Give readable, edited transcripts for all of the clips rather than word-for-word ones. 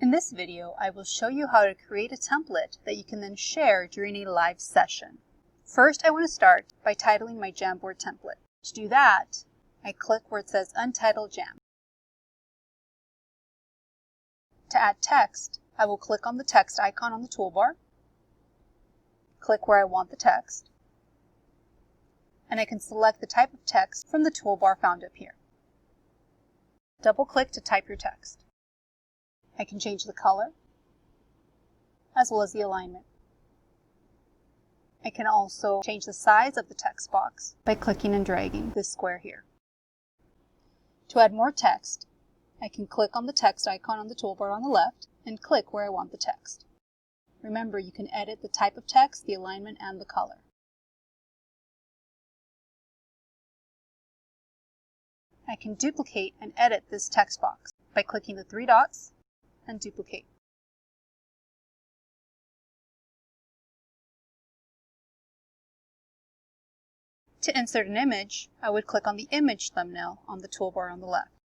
In this video, I will show you how to create a template that you can then share during a live session. First, I want to start by titling my Jamboard template. To do that, I click where it says Untitled Jam. To add text, I will click on the text icon on the toolbar, click where I want the text, and I can select the type of text from the toolbar found up here. Double-click to type your text. I can change the color, as well as the alignment. I can also change the size of the text box by clicking and dragging this square here. To add more text, I can click on the text icon on the toolbar on the left and click where I want the text. Remember, you can edit the type of text, the alignment, and the color. I can duplicate and edit this text box by clicking the three dots and duplicate. To insert an image, I would click on the image thumbnail on the toolbar on the left.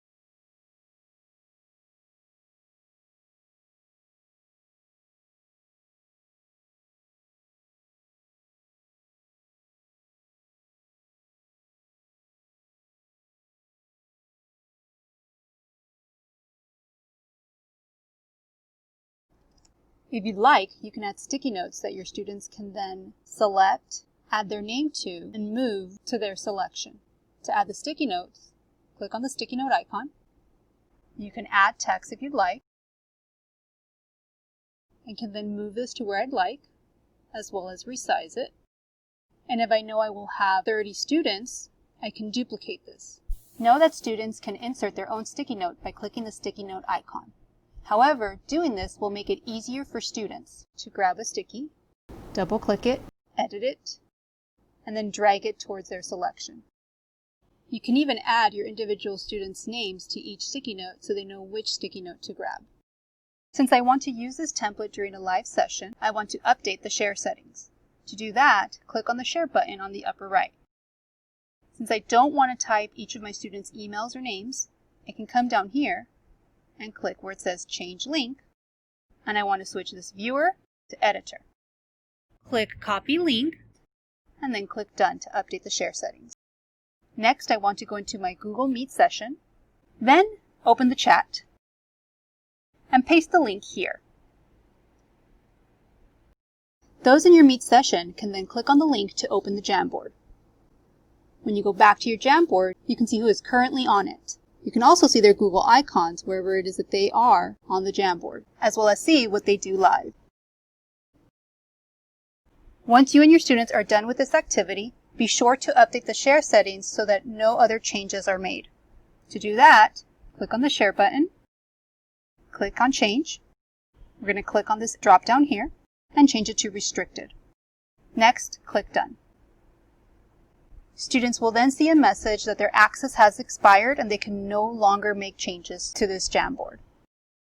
If you'd like, you can add sticky notes that your students can then select, add their name to, and move to their selection. To add the sticky notes, click on the sticky note icon. You can add text if you'd like, and can then move this to where I'd like, as well as resize it. And if I know I will have 30 students, I can duplicate this. Know that students can insert their own sticky note by clicking the sticky note icon. However, doing this will make it easier for students to grab a sticky, double-click it, edit it, and then drag it towards their selection. You can even add your individual students' names to each sticky note so they know which sticky note to grab. Since I want to use this template during a live session, I want to update the share settings. To do that, click on the Share button on the upper right. Since I don't want to type each of my students' emails or names, I can come down here and click where it says Change Link, and I want to switch this viewer to Editor. Click Copy Link, and then click Done to update the share settings. Next, I want to go into my Google Meet session, then open the chat, and paste the link here. Those in your Meet session can then click on the link to open the Jamboard. When you go back to your Jamboard, you can see who is currently on it. You can also see their Google icons wherever it is that they are on the Jamboard, as well as see what they do live. Once you and your students are done with this activity, be sure to update the share settings so that no other changes are made. To do that, click on the Share button, click on Change. We're going to click on this drop down here and change it to Restricted. Next, click Done. Students will then see a message that their access has expired and they can no longer make changes to this Jamboard.